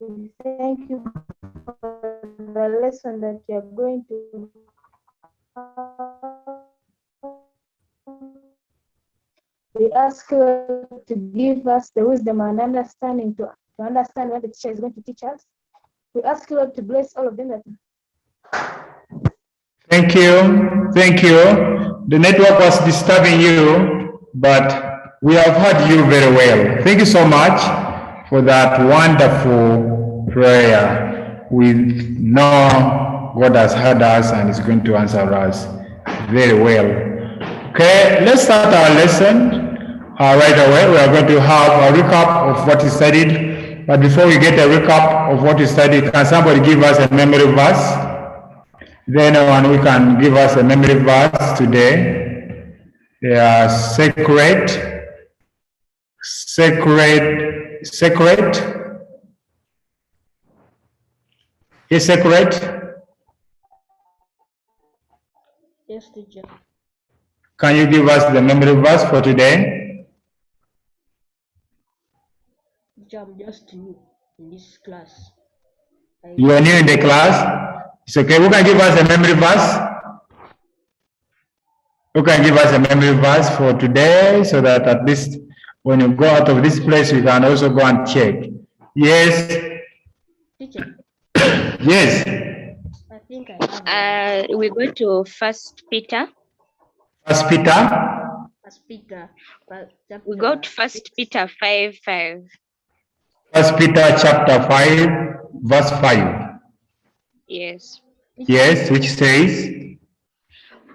We thank you for the lesson that you're going to we ask you to give us the wisdom and understanding to understand what the teacher is going to teach us. We ask you, Lord, to bless all of them that. Thank you. Thank you. The network was disturbing you, but we have heard you very well. Thank you so much for that wonderful prayer. We know God has heard us and is going to answer us very well. Okay, let's start our lesson right away. We are going to have a recap of what is studied. But before we get a recap of what is studied, can somebody give us a memory verse? Then anyone who can give us a memory verse today. They are sacred. Is sacred? Yes, teacher. Can you give us the memory verse for today? I'm just new in this class. You are new in the class? It's okay. Who can give us a memory verse? Who can give us a memory verse for today so that at least when you go out of this place, you can also go and check. Yes. Teacher. Yes. I think I have. We go to First Peter. First Peter. First Peter. We go to First Peter 5:5. First Peter chapter 5, verse 5. Yes. Yes, which says,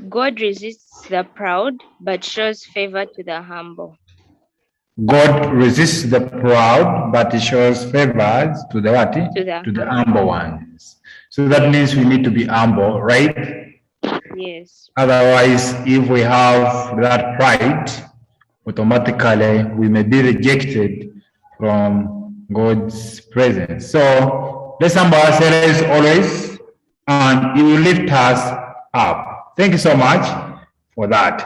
God resists the proud, but shows favor to the humble. God resists the proud, but he shows favors to the what? To the humble ones. So that means we need to be humble, right? Yes. Otherwise, if we have that pride, automatically we may be rejected from God's presence. So let's humble ourselves always, and he will lift us up. Thank you so much for that.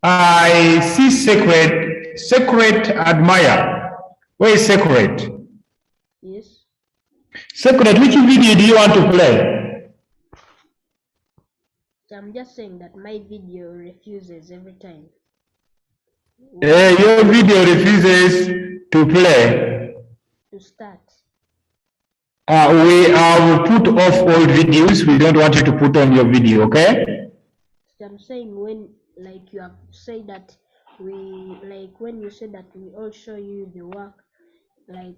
I see sacred admire. Where is sacred? Yes. Sacred, which video do you want to play? I'm just saying that my video refuses every time. Your video refuses to play. To start. We have put off all videos. We don't want you to put on your video, okay? I'm saying when, like you have said that when you said that we all show you the work, like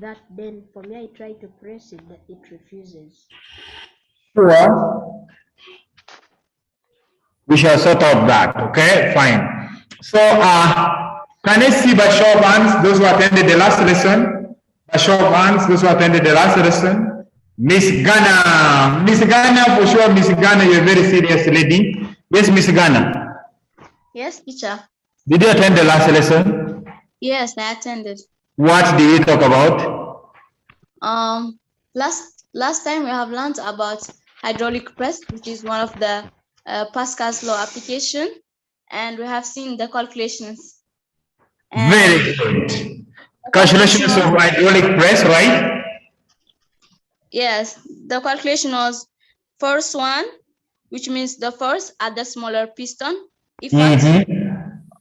that, then for me I try to press it, but it refuses. Sure. We shall sort out that, okay? Fine. So, can I see by show of hands those who attended the last lesson? By show of hands, those who attended the last lesson? Miss Ghana. Miss Ghana, for sure, Miss Ghana, you're a very serious lady. Yes, Miss Ghana. Yes, teacher. Did you attend the last lesson? Yes, I attended. What did we talk about? Last time we have learned about hydraulic press, which is one of the Pascal's law application, and we have seen the calculations. Very good. Calculations of hydraulic press, right? Yes, the calculation was force 1, which means the force at the smaller piston, effort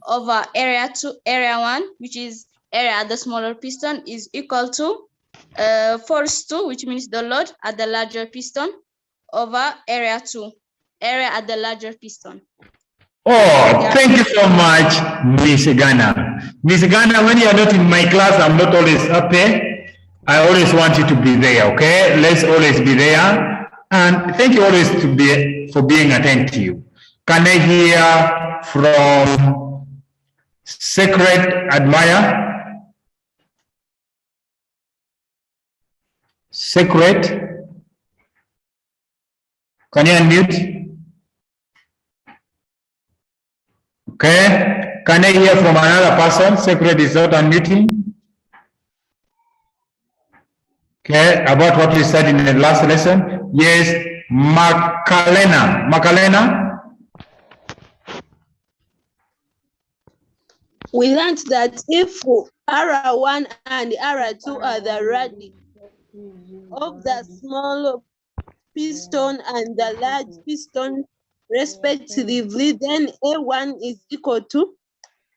over area 1, which is area at the smaller piston, is equal to force 2, which means the load at the larger piston, over area 2, area at the larger piston. Oh, thank you so much, Miss Ghana. Miss Ghana, when you are not in my class, I'm not always happy. I always want you to be there, okay? Let's always be there. And thank you always for being attentive. Can I hear from Sacred Admire? Sacred? Can you unmute? Okay. Can I hear from another person? Sacred is not unmuting. Okay. About what we said in the last lesson. Yes. Macarena. We learned that if R1 and R2 are the radius of the small piston and the large piston respectively, then A1 is equal to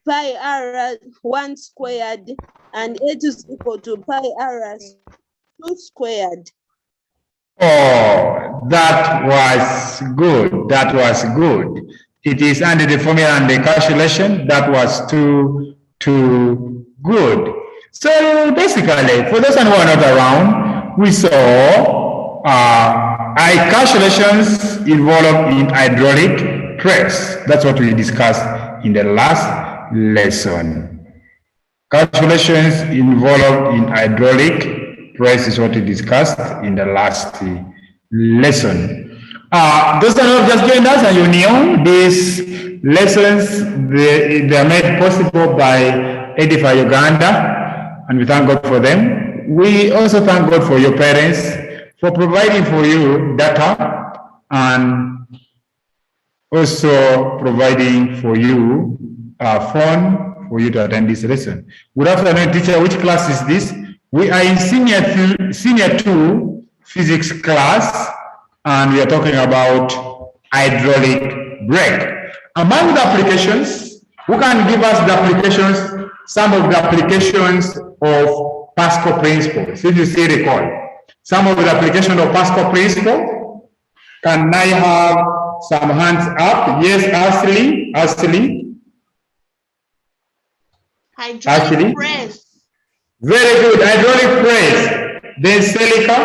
pi r1 squared and A2 is equal to pi r2 squared. Oh, that was good. That was good. It is under the formula and the calculation. That was too good. So basically, for those who are not around, we saw calculations involved in hydraulic press. That's what we discussed in the last lesson. Calculations involved in hydraulic press is what we discussed in the last lesson. Those that have just joined us and you knew these lessons, they are made possible by Edify Uganda, and we thank God for them. We also thank God for your parents for providing for you data and also providing for you a phone for you to attend this lesson. Good afternoon, teacher. Which class is this? We are in senior 2 physics class, and we are talking about hydraulic brake. Among the applications, who can give us the applications, some of the applications of Pascal principle? If you still recall, some of the applications of Pascal principle, can I have some hands up? Yes, Ashley. Hydraulic press. Very good, hydraulic press. Then silica.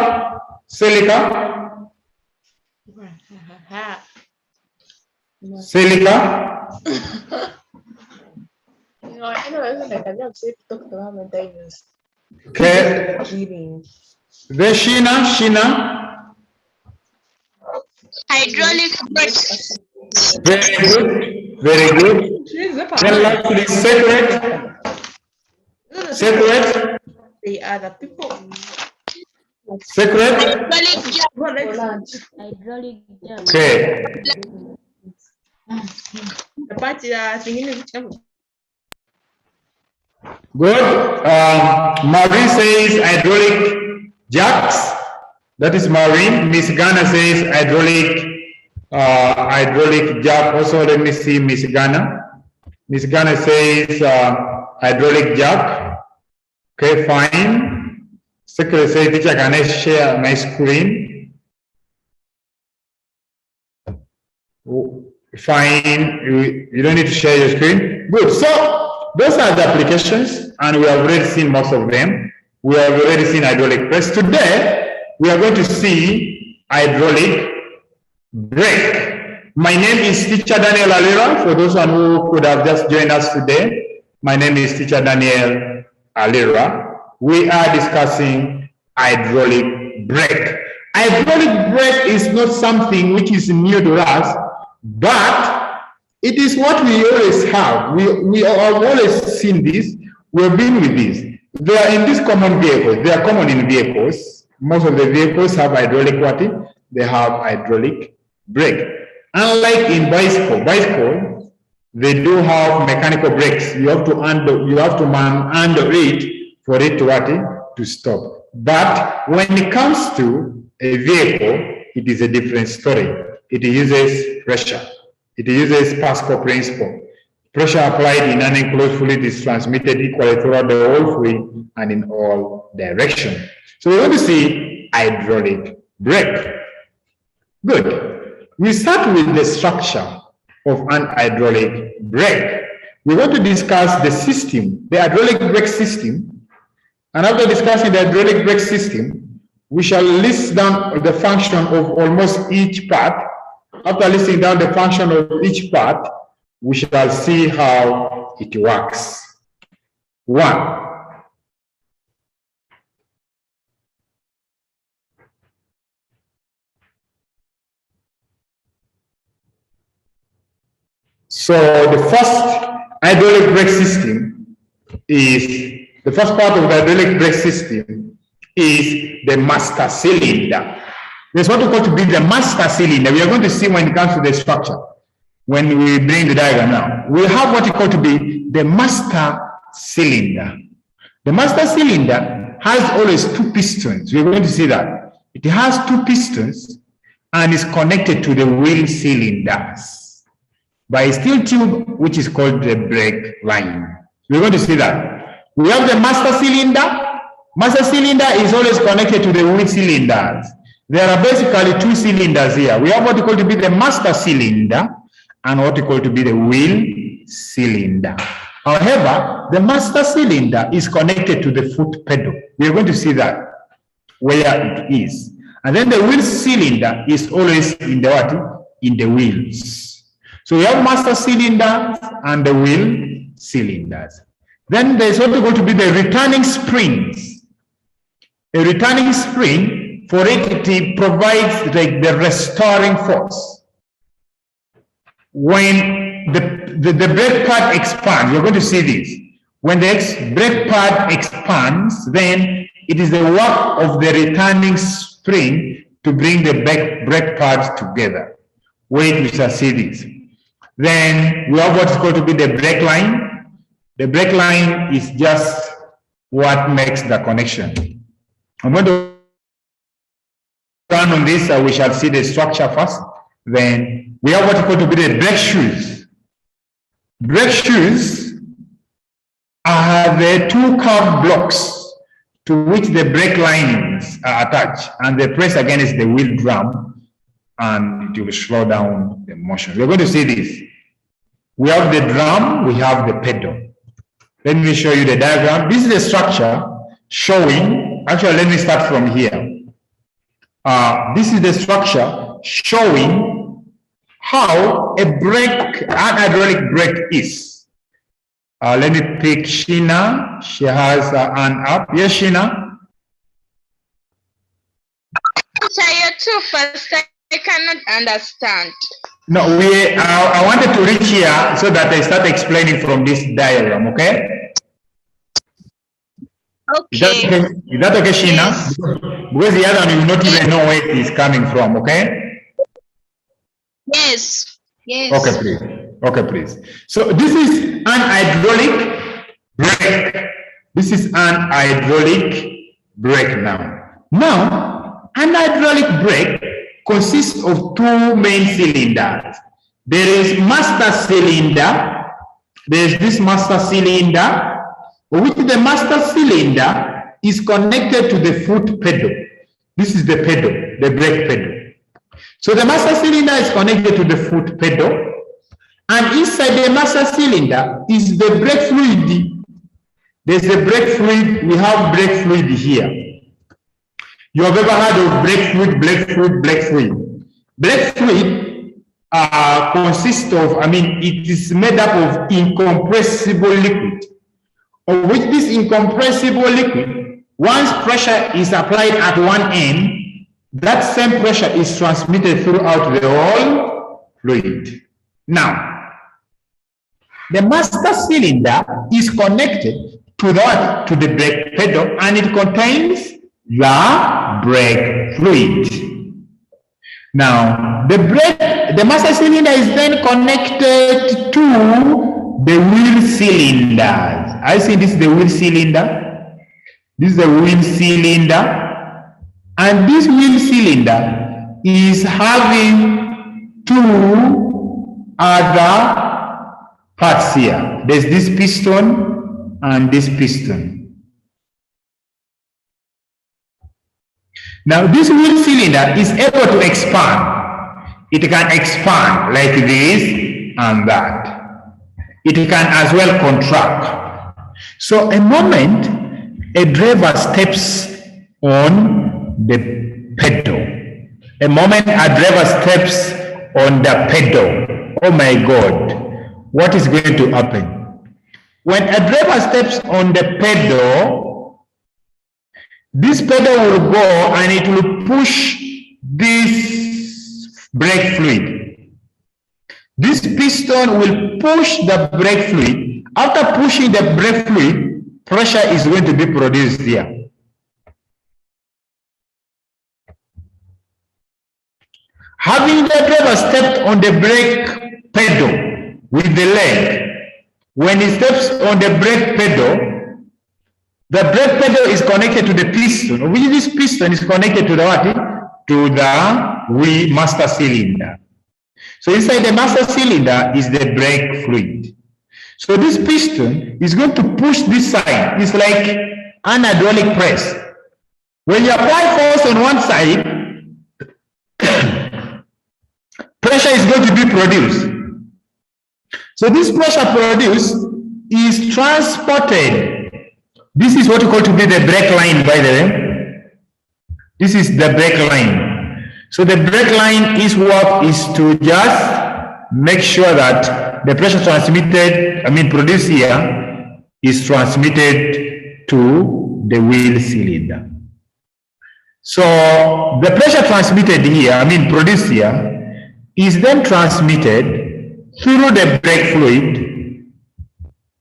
I know like I've talked about my diamonds. Okay. Then Sheena. Hydraulic press. Very good. Then lastly, separate. They are the people. Separate. Hydraulic jam. Okay. The party Good. Maureen says hydraulic jacks. That is Maureen. Miss Ghana says hydraulic jack. Also, let me see Miss Ghana. Miss Ghana says hydraulic jack. Okay, fine. Secretary says, teacher, can I share my screen? Fine. You don't need to share your screen. Good. So those are the applications, and we have already seen most of them. We have already seen hydraulic press. Today, we are going to see hydraulic brake. My name is Teacher Daniel Alira. For those who could have just joined us today, my name is Teacher Daniel Alira. We are discussing hydraulic brake. Hydraulic brake is not something which is new to us, but it is what we always have. We have always seen this. We have been with this. They are in these common vehicles. They are common in vehicles. Most of the vehicles have hydraulic what? They have hydraulic brake. Unlike in bicycle, they do have mechanical brakes. You have to man under it for it to what? To stop. But when it comes to a vehicle, it is a different story. It uses pressure. It uses Pascal principle. Pressure applied in an enclosed fluid is transmitted equally throughout the whole fluid and in all directions. So we're going to see hydraulic brake. Good. We start with the structure of an hydraulic brake. We're going to discuss the system, the hydraulic brake system. And after discussing the hydraulic brake system, we shall list down the function of almost each part. After listing down the function of each part, we shall see how it works. 1. So the first hydraulic brake system is, the first part of the hydraulic brake system is the master cylinder. There's what we call to be the master cylinder. We are going to see when it comes to the structure, when we bring the diagram now. We have what we call to be the master cylinder. The master cylinder has always two pistons. We're going to see that. It has two pistons and is connected to the wheel cylinders by a steel tube, which is called the brake line. We're going to see that. We have the master cylinder. Master cylinder is always connected to the wheel cylinders. There are basically two cylinders here. We have what we call to be the master cylinder and what we call to be the wheel cylinder. However, the master cylinder is connected to the foot pedal. We are going to see that where it is. And then the wheel cylinder is always in the what? In the wheels. So we have master cylinders and the wheel cylinders. Then there's what we call to be the returning springs. A returning spring, for it provides like the restoring force. When the brake pad expands, you're going to see this. When the brake pad expands, then it is the work of the returning spring to bring the brake pads together. Wait, we shall see this. Then we have what's going to be the brake line. The brake line is just what makes the connection. I'm going to run on this, we shall see the structure first. Then we have what is going to be the brake shoes. Brake shoes are the two curved blocks to which the brake lines are attached, and they press against the wheel drum, and it will slow down the motion. We're going to see this. We have the drum, we have the pedal. Let me show you the diagram. This is the structure showing. Actually, let me start from here. This is the structure showing how a brake, an hydraulic brake is. Let me pick Sheena. She has her hand up. Yes, Sheena? You're too fast. I cannot understand. No, I wanted to reach here so that I start explaining from this diagram, okay? Okay. Is that okay, Sheena? Yes. Because the other one you will not even know where it is coming from, okay? Yes. Yes. Okay, please. Okay, please. So this is an hydraulic brake. This is an hydraulic brake now. Now, an hydraulic brake consists of two main cylinders. There is master cylinder. There is this master cylinder, which the master cylinder is connected to the foot pedal. This is the pedal, the brake pedal. So the master cylinder is connected to the foot pedal, and inside the master cylinder is the brake fluid. There's the brake fluid. We have brake fluid here. You have ever heard of brake fluid, brake fluid, brake fluid? Brake fluid consists of, it is made up of incompressible liquid, of which this incompressible liquid, once pressure is applied at one end, that same pressure is transmitted throughout the whole fluid. Now, the master cylinder is connected to the brake pedal, and it contains the brake fluid. Now, the master cylinder is then connected to the wheel cylinders. I see this is the wheel cylinder. This is the wheel cylinder. And this wheel cylinder is having two other parts here. There's this piston and this piston. Now, this wheel cylinder is able to expand. It can expand like this and that. It can as well contract. So, a moment a driver steps on the pedal, a moment a driver steps on the pedal, oh my God, what is going to happen? When a driver steps on the pedal, this pedal will go and it will push this brake fluid. This piston will push the brake fluid. After pushing the brake fluid, pressure is going to be produced here. Having the driver stepped on the brake pedal with the leg, when he steps on the brake pedal, The brake pedal is connected to the piston, which this piston is connected to the what? To the master cylinder. So inside the master cylinder is the brake fluid. So this piston is going to push this side. It's like an hydraulic press. When you apply force on one side, pressure is going to be produced. So this pressure produced is transported. This is what you call to be the brake line, by the way. This is the brake line. So the brake line is what is to just make sure that the pressure transmitted, produced here, is transmitted to the wheel cylinder. So the pressure transmitted here, produced here, is then transmitted through the brake fluid,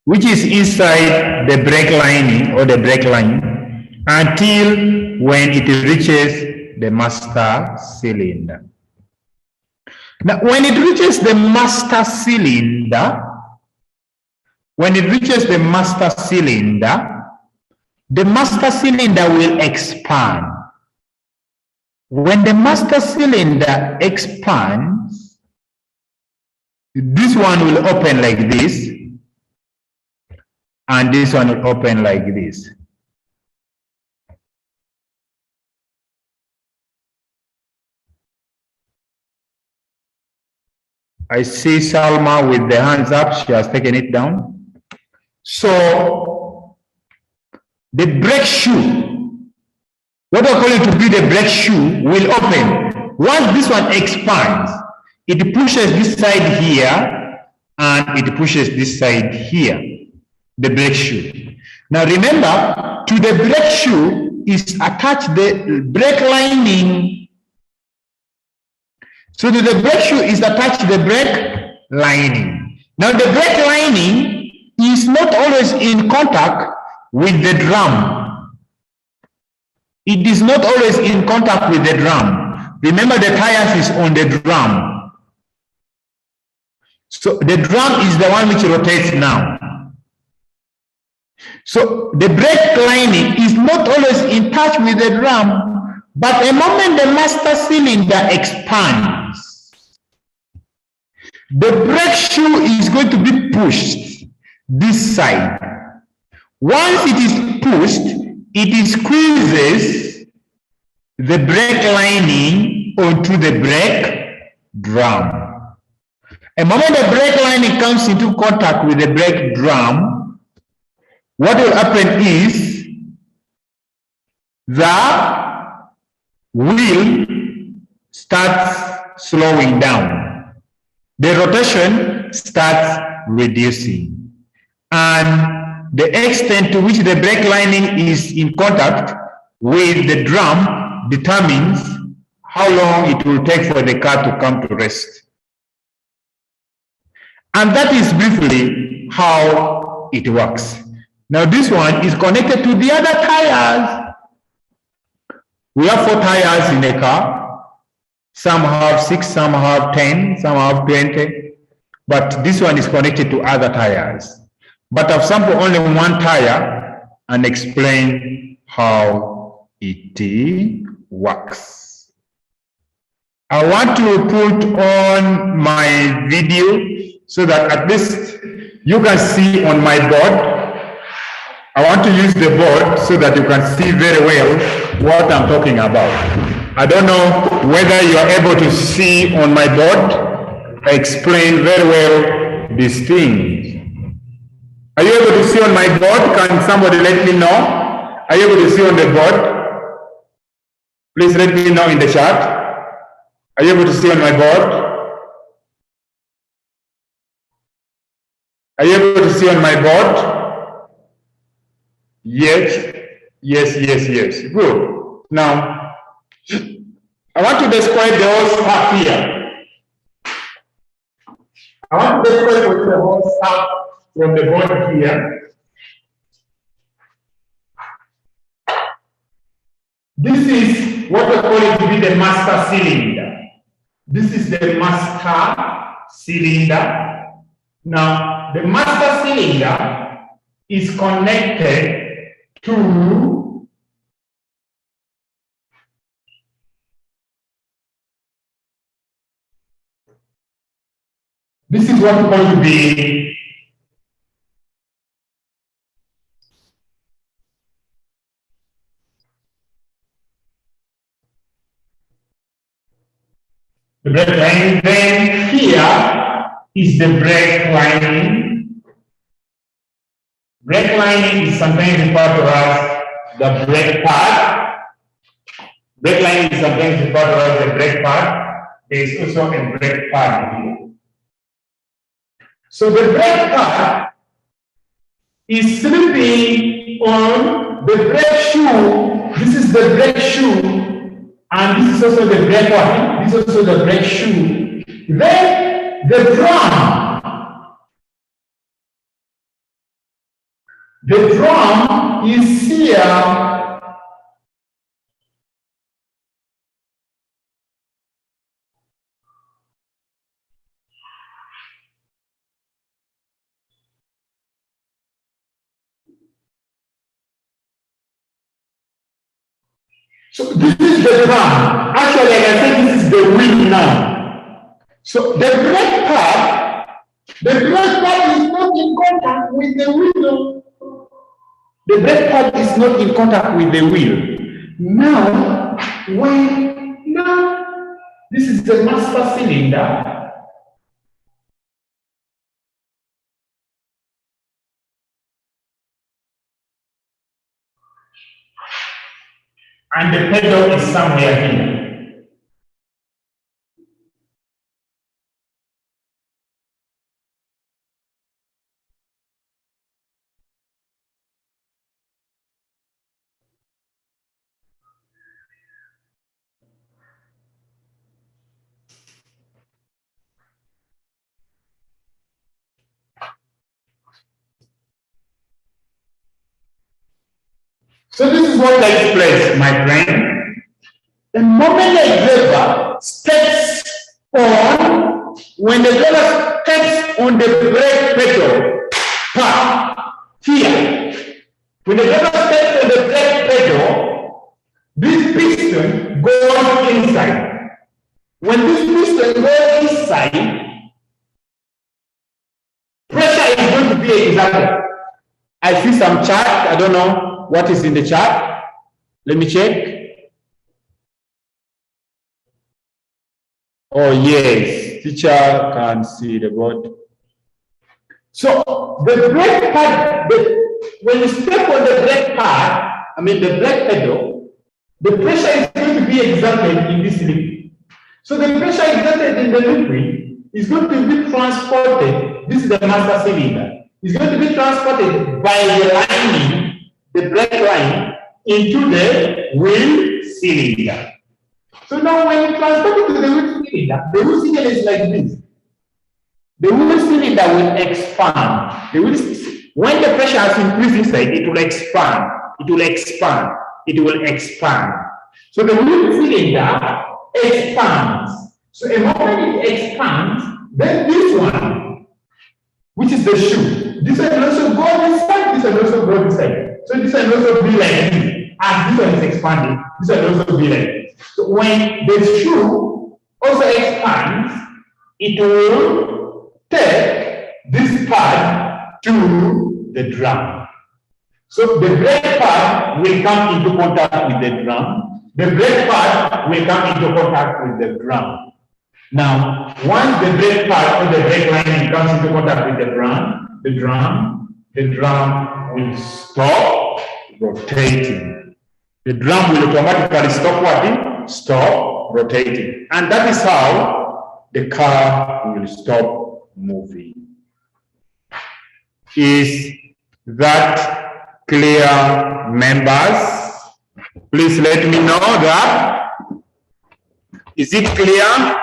which is inside the brake lining or the brake line, until when it reaches the master cylinder. Now, when it reaches the master cylinder, the master cylinder will expand. When the master cylinder expands, this one will open like this, and this one will open like this. I see Salma with the hands up. She has taken it down. So the brake shoe, what we're calling to be the brake shoe, will open. Once this one expands, it pushes this side here and it pushes this side here, the brake shoe. Now remember, to the brake shoe is attached the brake lining. So to the brake shoe is attached the brake lining. Now the brake lining is not always in contact with the drum. It is not always in contact with the drum. Remember, the tires is on the drum. So the drum is the one which rotates now. So the brake lining is not always in touch with the drum, but the moment the master cylinder expands, the brake shoe is going to be pushed this side. Once it is pushed, it squeezes the brake lining onto the brake drum. The moment the brake lining comes into contact with the brake drum, what will happen is the wheel starts slowing down. The rotation starts reducing. And the extent to which the brake lining is in contact with the drum determines how long it will take for the car to come to rest. And that is briefly how it works. Now this one is connected to the other tires. We have 4 tires in a car. Some have 6, some have 10, some have 20. But this one is connected to other tires. But I've sampled only one tire and explain how it works. I want to put on my video so that at least you can see on my board. I want to use the board so that you can see very well what I'm talking about. I don't know whether you are able to see on my board. I explain very well these things. Are you able to see on my board? Can somebody let me know? Are you able to see on the board? Please let me know in the chat. Are you able to see on my board? Are you able to see on my board? Yes, yes, yes, yes. Good. Now, I want to describe the whole stuff here. I want to describe the whole stuff from the board here. This is what we call it to be the master cylinder. This is the master cylinder. Now, the master cylinder is connected 2, this is what we call to be the break lining. Then here is the break lining. Break lining is sometimes referred to as the break pad. Break lining is sometimes referred to as the break pad. There is also a break pad here. So the break pad is slipping on the brake shoe. This is the brake shoe, and this is also the brake one. This is also the brake shoe. Then the drum is here. So this is the drum. Actually, I can say this is the wheel now. So the brake pad is not in contact with the wheel. The brake pad is not in contact with the wheel. Now, this is the master cylinder. And the pedal is somewhere here. So this is what takes place, my friend. The moment the driver steps on, when the driver steps on the brake pedal, here, when the driver steps on the brake pedal, this piston goes inside. When this piston goes inside, pressure is going to be exerted. I see some chart. I don't know what is in the chart. Let me check. Oh yes, teacher can see the board. So the brake pad, when you step on the brake pad, the brake pedal, the pressure is going to be exerted in this liquid. So the pressure exerted in the liquid is going to be transported. This is the master cylinder. It's going to be transported by the lining, the brake line, into the wheel cylinder. So now when you transport it to the wheel cylinder is like this. The wheel cylinder will expand. When the pressure has increased inside, it will expand. It will expand. It will expand. So the wheel cylinder expands. So a moment it expands, then this one, which is the shoe, this one will also go inside, this one will also go inside. So this one will also be like this. As this one is expanding, this one will also be like this. So when the shoe also expands, it will take this pad to the drum. So the brake pad will come into contact with the drum. The brake pad will come into contact with the drum. Now, once the brake pad or the brake line comes into contact with the drum will stop rotating. The drum will automatically stop what? Stop rotating. And that is how the car will stop moving. Is that clear, members? Please let me know that. Is it clear?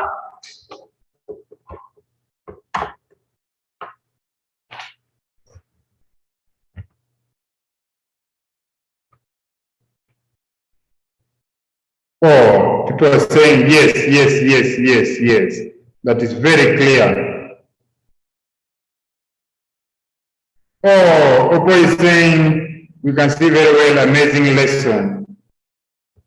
Oh, people are saying yes, yes, yes, yes, yes. That is very clear. Oh, Opo is saying We can see very well, amazing lesson.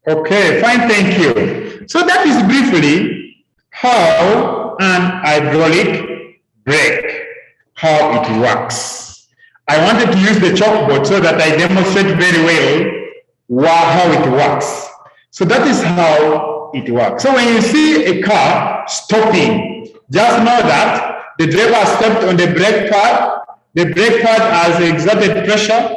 Okay, fine, thank you. So that is briefly how an hydraulic brake, how it works. I wanted to use the chalkboard so that I demonstrate very well how it works. So that is how it works. So when you see a car stopping, just know that the driver stepped on the brake pad. The brake pad has exerted pressure.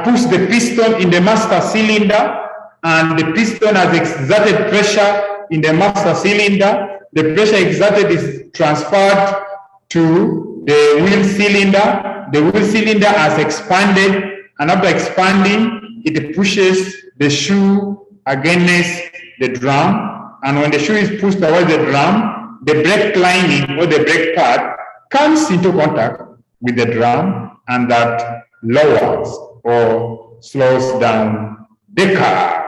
Pushed the piston in the master cylinder, and the piston has exerted pressure in the master cylinder. The pressure exerted is transferred to the wheel cylinder. The wheel cylinder has expanded, and after expanding, it pushes the shoe against the drum. And when the shoe is pushed towards the drum, the brake lining or the brake pad comes into contact with the drum, and that lowers or slows down the car.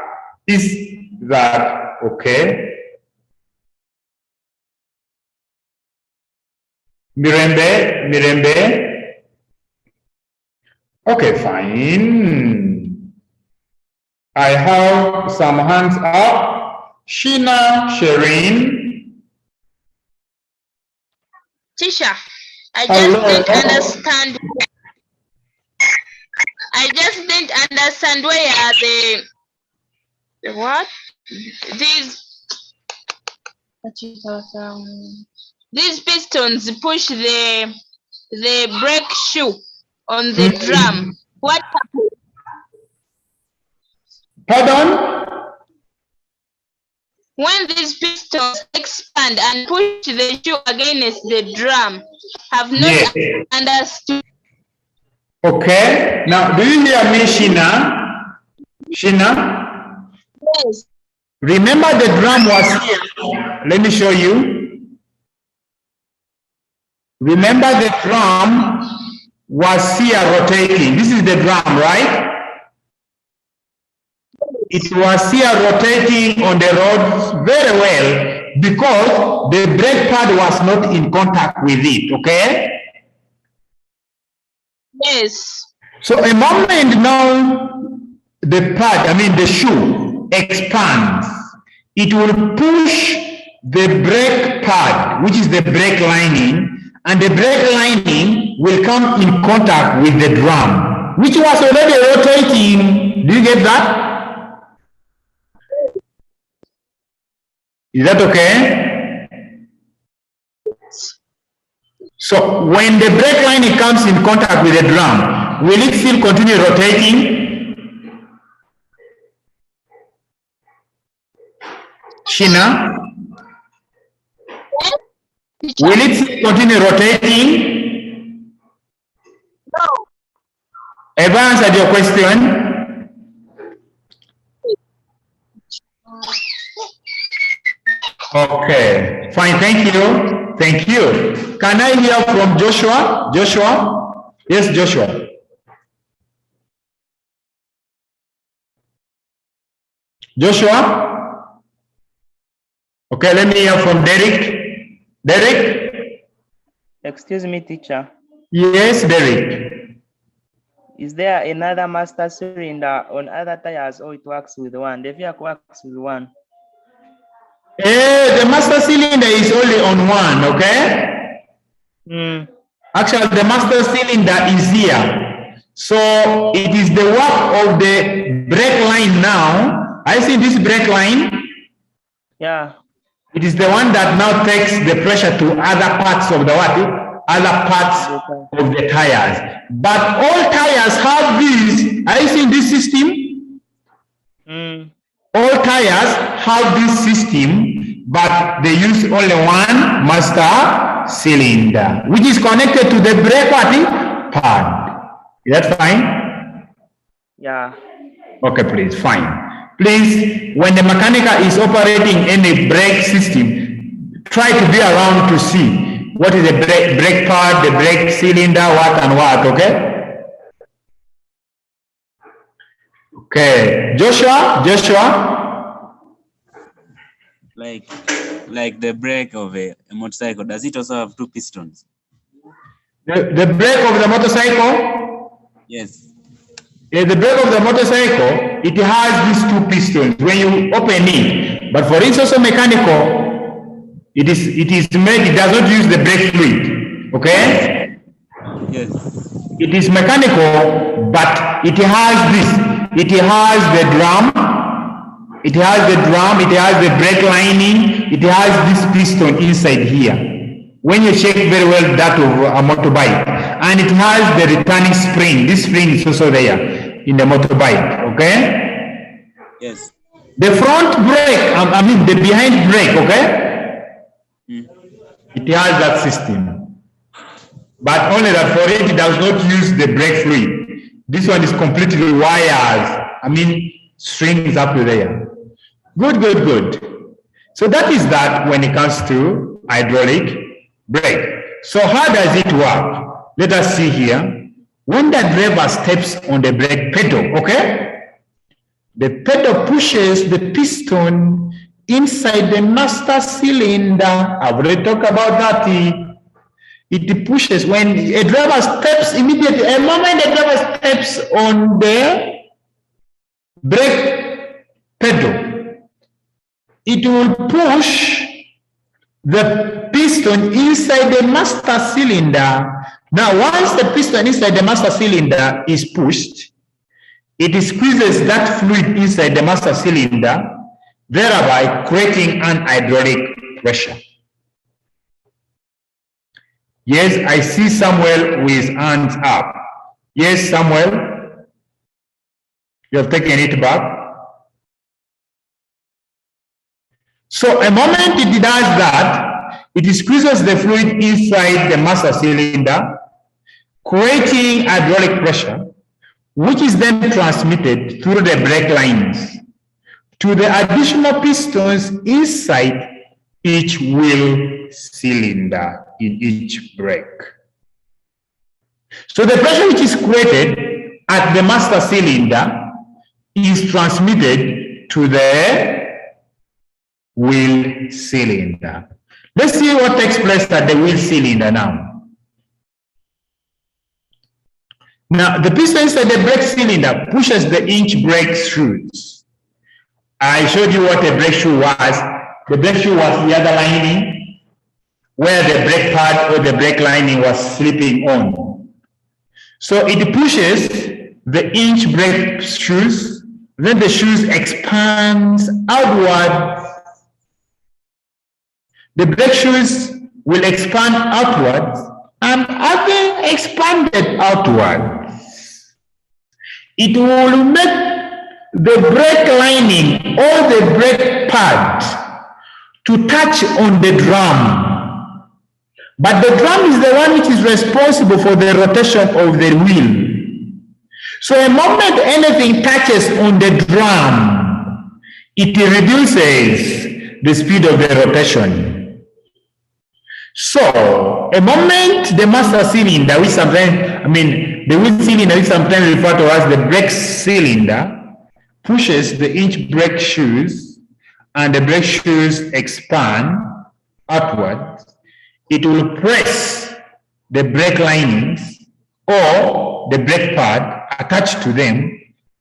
Is that okay? Mirembe? Okay, fine. I have some hands up. Sheena, Shireen. Teacher, I just didn't understand. I just didn't understand where the what? These pistons push the brake shoe on the drum. What happens? Pardon? When these pistons expand and push the shoe against the drum, have not understood. Okay. Now, do you hear me, Sheena? Sheena? Yes. Remember the drum was here. Let me show you. Remember the drum was here rotating. This is the drum, right? It was here rotating on the road very well because the brake pad was not in contact with it, okay? Yes. So a moment now, the pad, the shoe expands. It will push the brake pad, which is the brake lining, and the brake lining will come in contact with the drum, which was already rotating. Do you get that? Is that okay? So when the brake lining comes in contact with the drum, will it still continue rotating? Sheena? Will it still continue rotating? No. Have I answered your question? Okay, fine, thank you. Thank you. Can I hear from Joshua? Joshua? Yes, Joshua. Joshua? Okay, let me hear from Derek. Derek? Excuse me, teacher. Yes, Derek. Is there another master cylinder on other tires, or it works with one? The vehicle works with one. The master cylinder is only on one, okay? Actually, the master cylinder is here. So it is the work of the brake line now. I see this brake line. Yeah. It is the one that now takes the pressure to other parts of the what? Other parts of the tires. But all tires have this. Are you seeing this system? All tires have this system, but they use only one master cylinder, which is connected to the brake pad. Is that fine? Yeah. Okay, please, fine. Please, when the mechanic is operating any brake system, try to be around to see what is the brake pad, the brake cylinder, what and what, okay? Okay, Joshua? Like the brake of a motorcycle, does it also have two pistons? The brake of the motorcycle? Yes. The brake of the motorcycle, it has these two pistons when you open it. But for it's also mechanical, it is made, it does not use the brake fluid. Okay? Yes. It is mechanical, but it has this. It has the drum, it has the brake lining, it has this piston inside here. When you check very well that of a motorbike, and it has the returning spring. This spring is also there in the motorbike, okay? Yes. The front brake, I mean the behind brake, okay? It has that system. But only that for it does not use the brake fluid. This one is completely wires. I mean, strings up there. Good. So that is that when it comes to hydraulic brake. So how does it work? Let us see here. When the driver steps on the brake pedal, okay? The pedal pushes the piston inside the master cylinder. I've already talked about that. It pushes when a driver steps immediately. A moment the driver steps on the brake pedal, it will push the piston inside the master cylinder. Now, once the piston inside the master cylinder is pushed, it squeezes that fluid inside the master cylinder, thereby creating an hydraulic pressure. Yes, I see Samuel with his hands up. Yes, Samuel, you have taken it back. So a moment it does that, it squeezes the fluid inside the master cylinder, creating hydraulic pressure, which is then transmitted through the brake lines to the additional pistons inside each wheel cylinder in each brake. So the pressure which is created at the master cylinder is transmitted to the wheel cylinder. Let's see what takes place at the wheel cylinder now. Now, the piston inside the brake cylinder pushes the inch brake shoes. I showed you what a brake shoe was. The brake shoe was the other lining where the brake pad or the brake lining was slipping on. So it pushes the inch brake shoes, then the shoes expands outward. The brake shoes will expand outwards, and having expanded outwards, it will make the brake lining or the brake pad to touch on the drum. But the drum is the one which is responsible for the rotation of the wheel. So the moment anything touches on the drum, it reduces the speed of the rotation. So a moment the master cylinder, which sometimes, the wheel cylinder, which sometimes referred to as the brake cylinder, pushes the inch brake shoes, and the brake shoes expand outwards, it will press the brake linings or the brake pad attached to them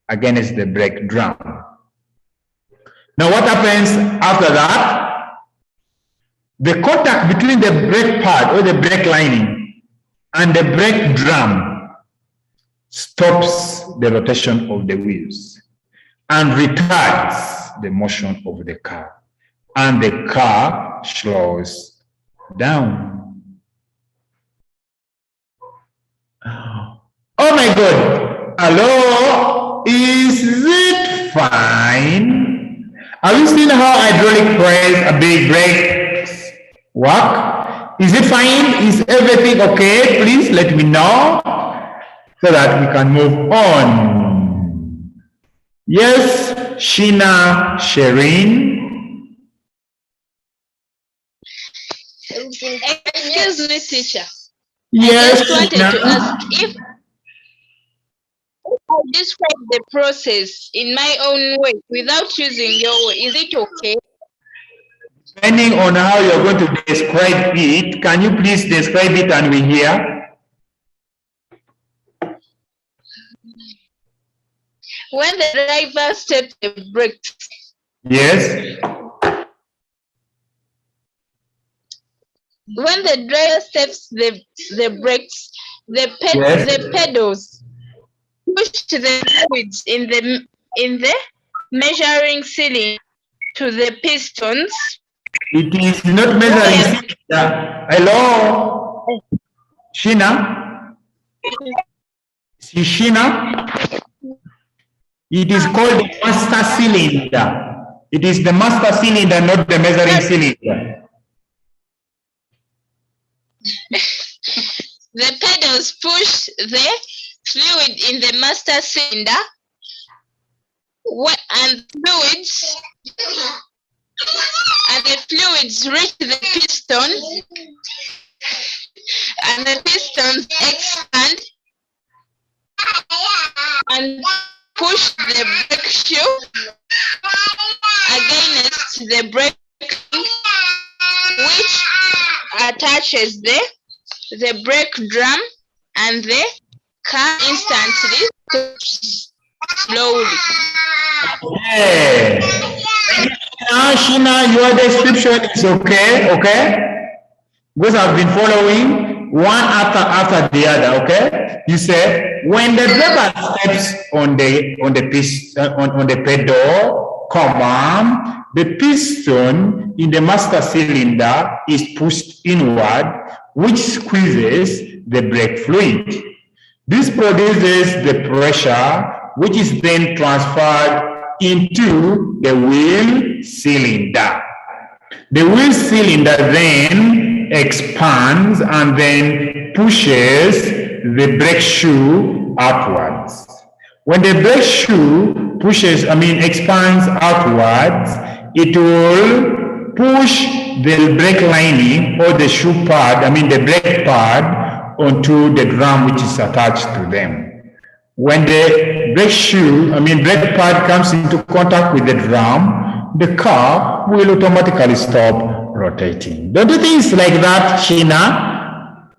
against the brake drum. Now what happens after that? The contact between the brake pad or the brake lining and the brake drum stops the rotation of the wheels and retards the motion of the car, and the car slows down. Oh my God. Hello? Is it fine? Have you seen how hydraulic brakes work? Is it fine? Is everything okay? Please let me know so that we can move on. Yes, Sheena, Shireen. Excuse me, teacher. Yes, I just wanted Sheena. to ask if I describe the process in my own way without using your way, is it okay? Depending on how you're going to describe it, can you please describe it and we hear? When the driver steps the brakes, Yes. when the driver steps the brakes, Yes. the pedals push the fluids in the measuring cylinder to the pistons. It is not measuring. Hello, Sheena. Sheena. It is called the master cylinder. It is the master cylinder, not the measuring cylinder. The pedals push the fluid in the master cylinder, and the fluids reach the piston, and the pistons expand and push the brake shoe against the brake, which attaches the brake drum, and the car instantly stops slowly. Yeah. Sheena, your description is okay? Because I've been following one after the other, okay? You say when the driver steps on the pedal, the piston in the master cylinder is pushed inward, which squeezes the brake fluid. This produces the pressure, which is then transferred into the wheel cylinder. The wheel cylinder then expands and then pushes the brake shoe upwards. When the brake shoe expands outwards, it will push the brake lining or the shoe pad, the brake pad, onto the drum which is attached to them. When the brake pad comes into contact with the drum, the car will automatically stop rotating. Don't you think it's like that, Sheena?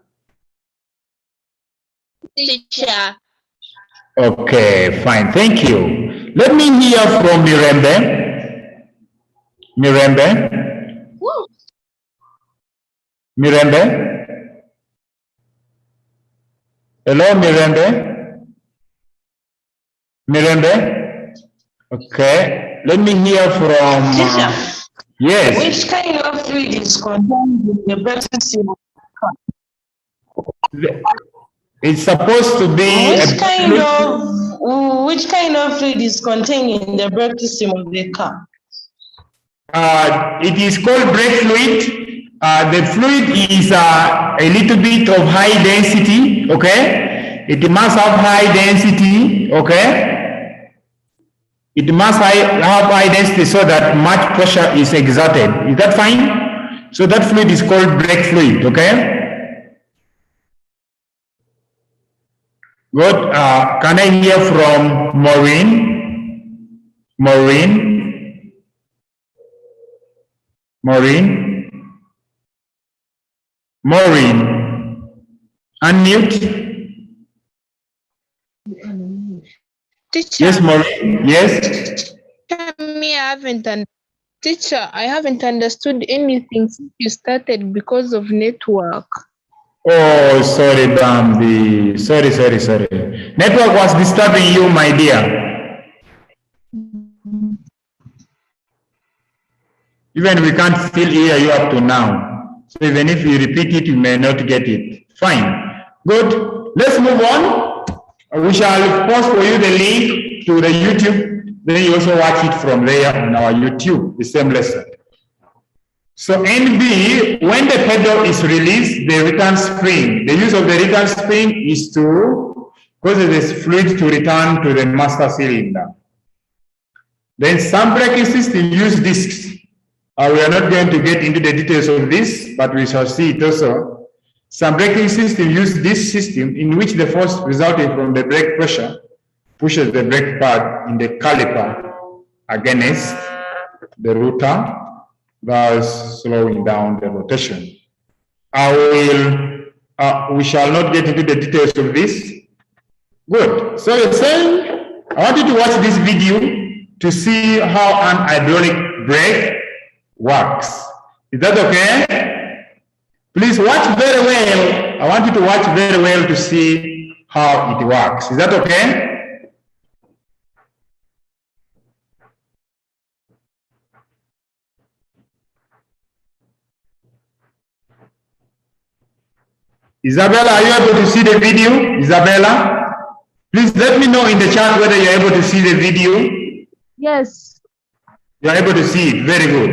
Teacher. Okay, fine. Thank you. Let me hear from Mirembe. Hello, Mirembe? Okay. Let me hear from... yes. Which kind of fluid is contained in the brake system? It's supposed to be... Which kind of fluid is contained in the brake system of the car? It is called brake fluid. The fluid is a little bit of high density, okay? It must have high density, okay? It must have high density so that much pressure is exerted. Is that fine? So that fluid is called brake fluid, okay? Good. Can I hear from Maureen? Unmute. Teacher. Yes, Maureen. Yes. Teacher, I haven't understood anything since you started because of network. Oh, sorry, Bambi. Sorry. Network was disturbing you, my dear. Even we can't still hear you up to now. So even if you repeat it, you may not get it. Fine. Good. Let's move on. We shall post for you the link to the YouTube. Then you also watch it from there on our YouTube, the same lesson. So NB, when the pedal is released, the return spring. The use of the return spring is to cause the fluid to return to the master cylinder. Then some braking systems use discs. We are not going to get into the details of this, but we shall see it also. Some braking systems use this system in which the force resulting from the brake pressure pushes the brake pad in the caliper against the rotor, thus slowing down the rotation. We shall not get into the details of this. Good. So you're saying I want you to watch this video to see how an hydraulic brake works. Is that okay? Please watch very well. I want you to watch very well to see how it works. Is that okay? Isabella, are you able to see the video? Isabella, please let me know in the chat whether you're able to see the video. Yes. You're able to see it. Very good.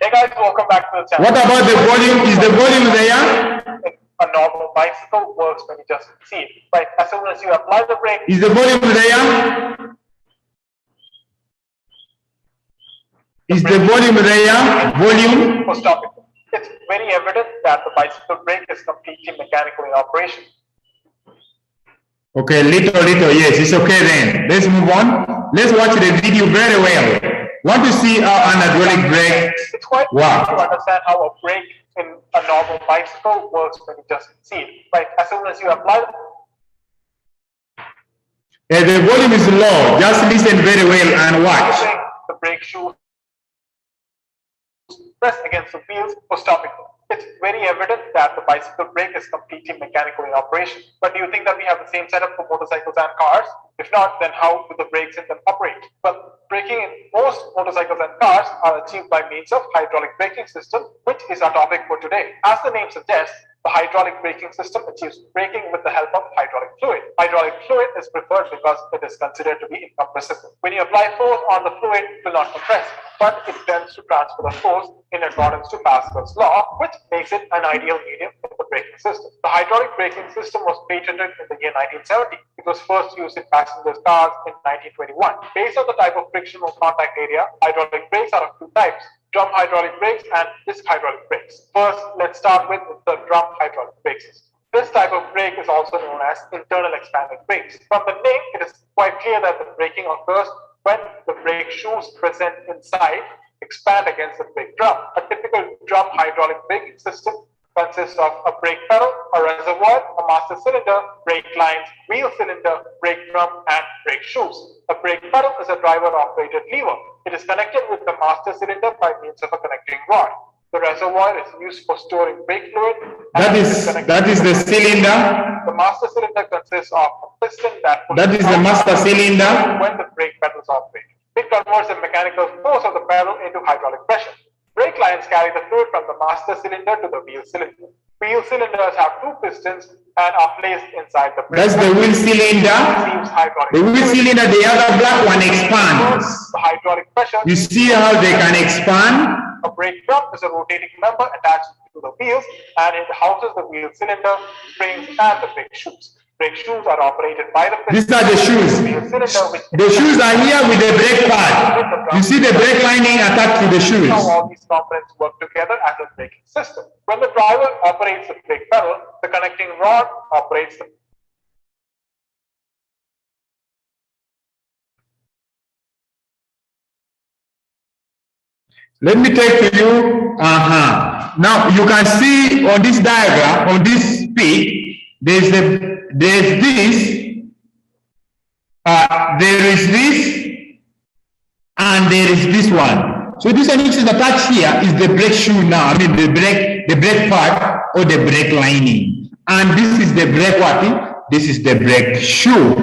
Hey guys, welcome back to the channel. What about the volume? Is the volume there? A normal bicycle works when you just see it. Right, as soon as you apply the brake. Is the volume there? Is the volume there? Volume? For stopping. It's very evident that the bicycle brake is completely mechanical in operation. Okay, little, yes, it's okay then. Let's move on. Let's watch the video very well. Want to see how an hydraulic brake It's quite easy to understand how a brake in a normal bicycle works when you just see it. Right, as soon as you apply the volume is low. Just listen very well and watch. the brake shoes press against the wheels for stopping. It's very evident that the bicycle brake is completely mechanical in operation. But do you think that we have the same setup for motorcycles and cars? If not, then how do the brakes in them operate? Well, braking in most motorcycles and cars are achieved by means of hydraulic braking system, which is our topic for today. As the name suggests, the hydraulic braking system achieves braking with the help of hydraulic fluid. Hydraulic fluid is preferred because it is considered to be incompressible. When you apply force on the fluid, it will not compress, but it tends to transfer the force in accordance to Pascal's law, which makes it an ideal medium in the braking system. The hydraulic braking system was patented in the year 1970. It was first used in passenger cars in 1921. Based on the type of frictional contact area, hydraulic brakes are of two types: drum hydraulic brakes and disc hydraulic brakes. First, let's start with the drum hydraulic brake system. This type of brake is also known as internal expanding brakes. From the name, it is quite clear that the braking occurs when the brake shoes present inside expand against the brake drum. A typical drum hydraulic braking system consists of a brake pedal, a reservoir, a master cylinder, brake lines, wheel cylinder, brake drum, and brake shoes. A brake pedal is a driver-operated lever. It is connected with the master cylinder by means of a connecting rod. The reservoir is used for storing brake fluid. That is the cylinder. The master cylinder consists of a piston that is the master cylinder. When the brake pedals operate, it converts the mechanical force of the pedal into hydraulic pressure. Brake lines carry the fluid from the master cylinder to the wheel cylinder. Wheel cylinders have two pistons and are placed inside the brake. That's the wheel cylinder. The wheel cylinder, the other black one expands. The hydraulic pressure. You see how they can expand? A brake drum is a rotating member attached to the wheels, and it houses the wheel cylinder, springs, and the brake shoes. Brake shoes are operated by the piston. These are the shoes. The shoes are here with the brake pad. You see the brake lining attached to the shoes. How all these components work together as a braking system. When the driver operates the brake pedal, the connecting rod operates the Let me take to you. Now you can see on this diagram, on this peak, there's this, there is this, and there is this one. So this one which is attached here is the brake shoe now. I mean the brake pad or the brake lining. And this is the brake what? This is the brake shoe.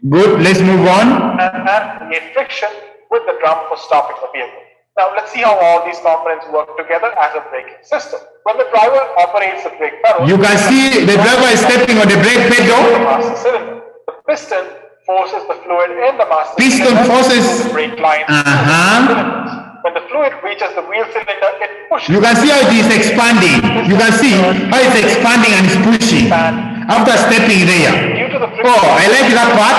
Good, let's move on. And create friction with the drum for stopping the vehicle. Now let's see how all these components work together as a braking system. When the driver operates the brake pedal, you can see the driver is stepping on the brake pedal. The master cylinder. The piston forces the fluid in the master piston cylinder forces the brake line. When the fluid reaches the wheel cylinder, it pushes. You can see how it is expanding. You can see how it's expanding and it's pushing after stepping there. Oh, I like that part.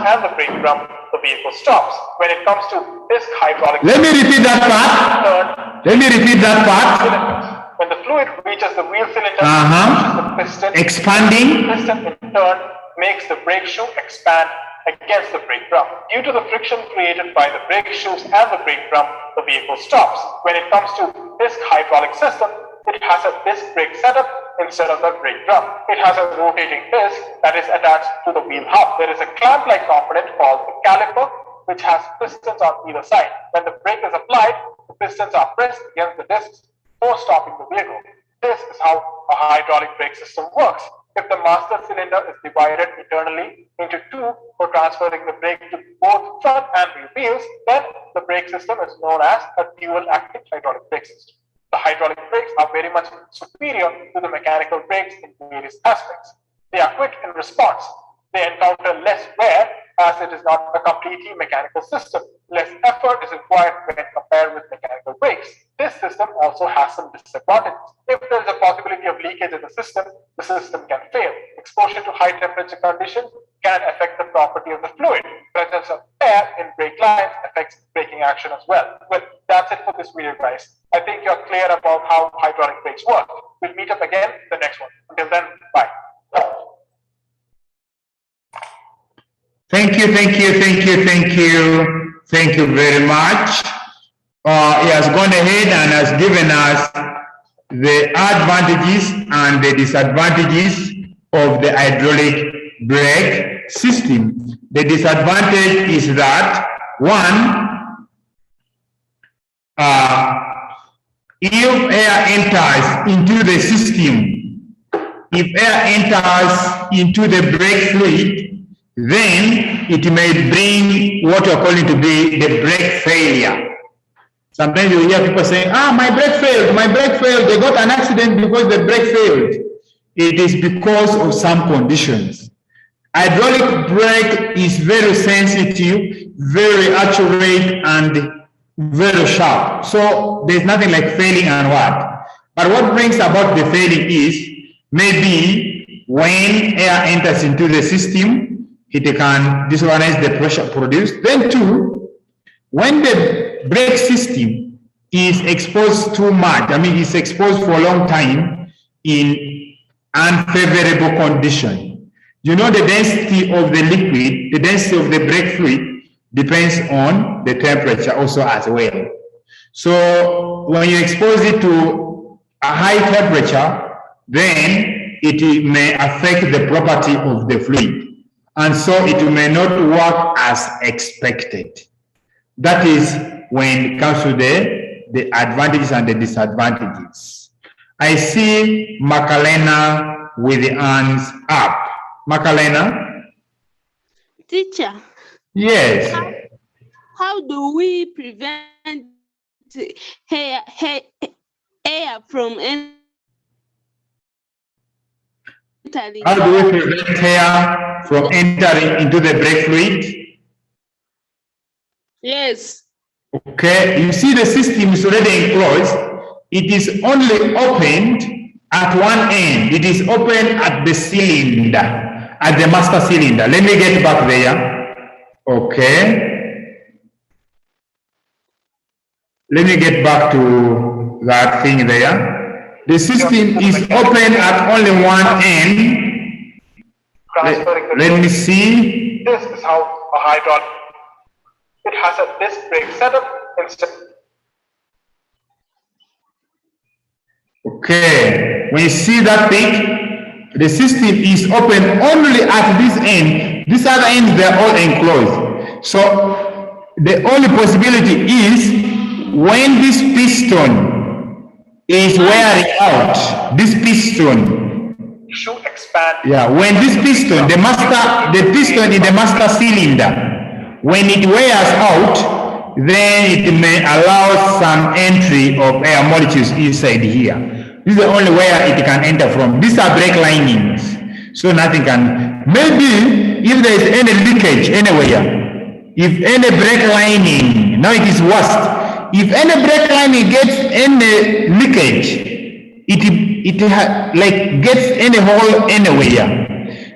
And the brake drum, the vehicle stops. When it comes to disc hydraulic. Let me repeat that part. Let me repeat that part. When the fluid reaches the wheel cylinder, pushes the piston. Expanding. The piston in turn makes the brake shoe expand against the brake drum. Due to the friction created by the brake shoes and the brake drum, the vehicle stops. When it comes to disc hydraulic system, it has a disc brake setup instead of the brake drum. It has a rotating disc that is attached to the wheel hub. There is a clamp-like component called the caliper, which has pistons on either side. When the brake is applied, the pistons are pressed against the discs before stopping the vehicle. This is how a hydraulic brake system works. If the master cylinder is divided internally into two for transferring the brake to both front and rear wheels, then the brake system is known as a dual-acting hydraulic brake system. The hydraulic brakes are very much superior to the mechanical brakes in various aspects. They are quick in response. They encounter less wear as it is not a completely mechanical system. Less effort is required when compared with mechanical brakes. This system also has some disadvantages. If there is a possibility of leakage in the system can fail. Exposure to high temperature conditions can affect the property of the fluid. Presence of air in brake lines affects braking action as well. Well, that's it for this video, guys. I think you're clear about how hydraulic brakes work. We'll meet up again in the next one. Until then, bye. Thank you very much. He has gone ahead and has given us the advantages and the disadvantages of the hydraulic brake system. The disadvantage is that, one, if air enters into the system, if air enters into the brake fluid, then it may bring what you're calling to be the brake failure. Sometimes you hear people saying, my brake failed, they got an accident because the brake failed. It is because of some conditions. Hydraulic brake is very sensitive, very accurate, and very sharp. So there's nothing like failing and what. But what brings about the failing is maybe when air enters into the system, it can disorganize the pressure produced. Then two, when the brake system is exposed too much, it's exposed for a long time in unfavorable condition. You know, the density of the liquid, the density of the brake fluid depends on the temperature also as well. So when you expose it to a high temperature, then it may affect the property of the fluid. And so it may not work as expected. That is when it comes to the advantages and the disadvantages. I see Macarena with the hands up. Macarena? Teacher. Yes. How do we prevent air from entering? How do we prevent air from entering into the brake fluid? Yes. Okay, you see the system is already enclosed. It is only opened at one end. It is open at the cylinder, at the master cylinder. Let me get back there. Okay. Let me get back to that thing there. The system is open at only one end. Let me see. This is how a hydraulic. It has a disc brake setup instead. Okay, when you see that thing, the system is open only at this end. This other end, they're all enclosed. So the only possibility is when this piston is wearing out, this piston should expand. Yeah, when this piston, the piston in the master cylinder, when it wears out, then it may allow some entry of air molecules inside here. This is the only way it can enter from. These are brake linings, so nothing can. Maybe if there is any leakage anywhere, if any brake lining, now it is worst. If any brake lining gets any leakage, it like gets any hole anywhere,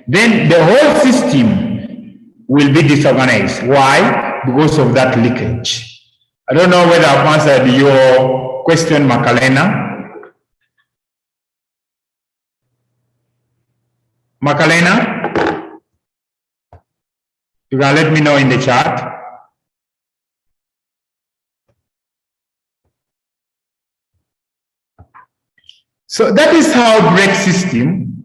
then the whole system will be disorganized. Why? Because of that leakage. I don't know whether I've answered your question, Macarena. Macarena, you can let me know in the chat. So that is how brake system,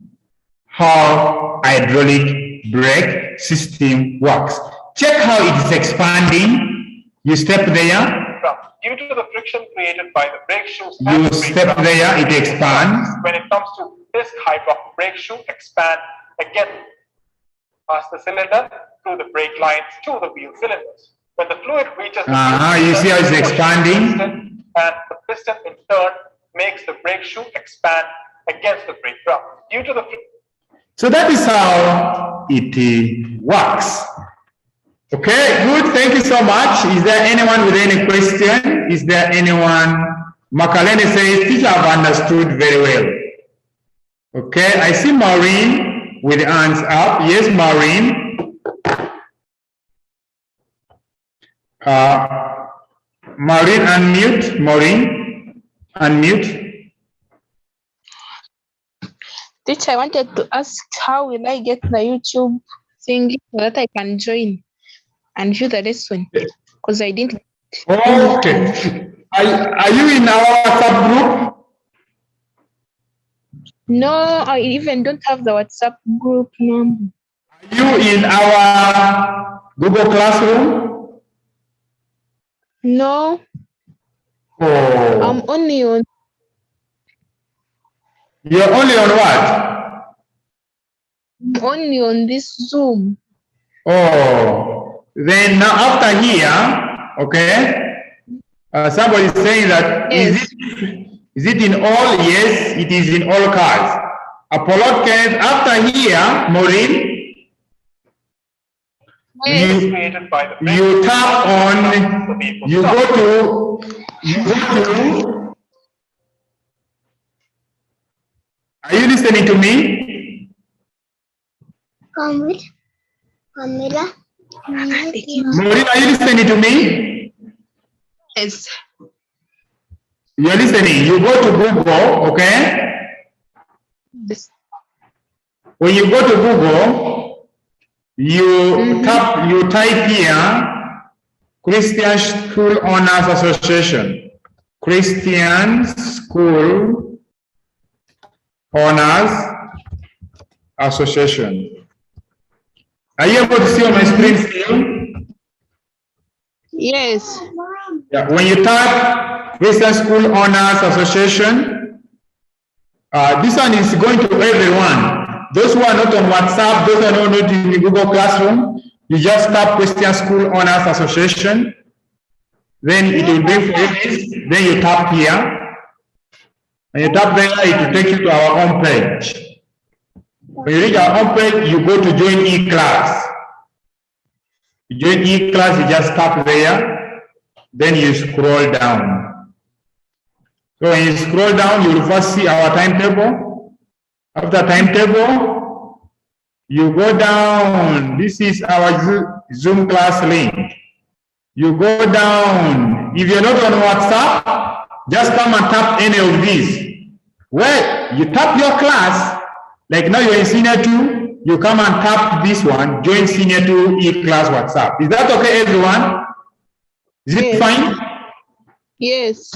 how hydraulic brake system works. Check how it is expanding. You step there. Due to the friction created by the brake shoes, you step there, it expands. When it comes to this type of brake shoe, expand again past the cylinder through the brake lines to the wheel cylinders. When the fluid reaches the you see how it's expanding, and the piston in turn makes the brake shoe expand against the brake drum. Due to the so that is how it works. Okay, good. Thank you so much. Is there anyone with any question? Is there anyone? Makalene says, teacher, I've understood very well. Okay, I see Maureen with hands up. Yes, Maureen. Maureen, unmute. Maureen, unmute. Teacher, I wanted to ask, how will I get the YouTube thing so that I can join and view the lesson? Because I didn't. Okay. Are you in our WhatsApp group? No, I even don't have the WhatsApp group number. Are you in our Google Classroom? No. Oh. I'm only on. You're only on what? Only on this Zoom. Oh. Then now after here, okay. Somebody is saying that yes. Is it in all? Yes, it is in all cars. Apollo Kenneth, after here, Maureen, yes. you tap on, you go to, are you listening to me? Maureen, are you listening to me? Yes. You're listening. You go to Google, okay? Yes. When you go to Google, you type here Christian School Owners Association. Christian School Owners Association. Are you able to see on my screen still? Yes. Yeah. When you type Christian School Owners Association, this one is going to everyone. Those who are not on WhatsApp, those who are not in the Google Classroom, you just tap Christian School Owners Association. Then it will bring for you this. Then you tap here. When you tap there, it will take you to our home page. When you reach our home page, you go to join e-class. You join e-class, you just tap there. Then you scroll down. So when you scroll down, you will first see our timetable. After timetable, you go down. This is our Zoom class link. You go down. If you're not on WhatsApp, just come and tap any of these. Well, you tap your class, like now you're in Senior 2, you come and tap this one, join Senior 2 e-class WhatsApp. Is that okay, everyone? Is it fine? Yes.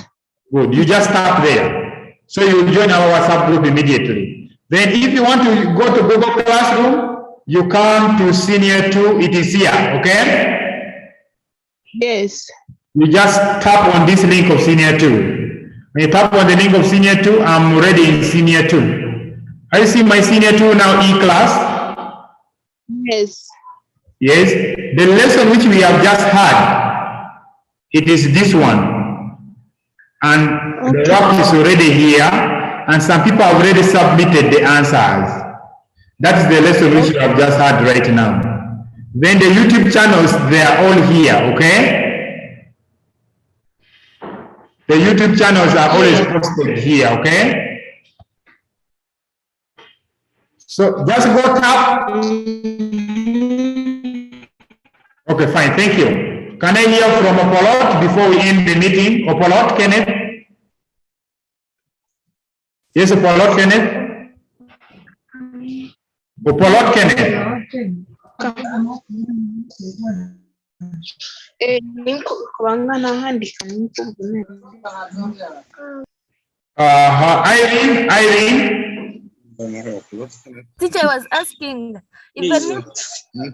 Good. You just tap there. So you will join our WhatsApp group immediately. Then if you want to go to Google Classroom, you come to Senior 2, it is here, okay? Yes. You just tap on this link of Senior 2. When you tap on the link of Senior 2, I'm already in Senior 2. I see my Senior 2 now e-class. Yes. Yes. The lesson which we have just had, it is this one. And the work is already here. And some people have already submitted the answers. That's the lesson which we have just had right now. Then the YouTube channels, they are all here, okay? The YouTube channels are always posted here, okay? So just go tap. Okay, fine, thank you. Can I hear from Opolot before we end the meeting? Opolot, Kenneth? Yes, Opolot, Kenneth? Opolot, Kenneth? Irene. Teacher was asking, even if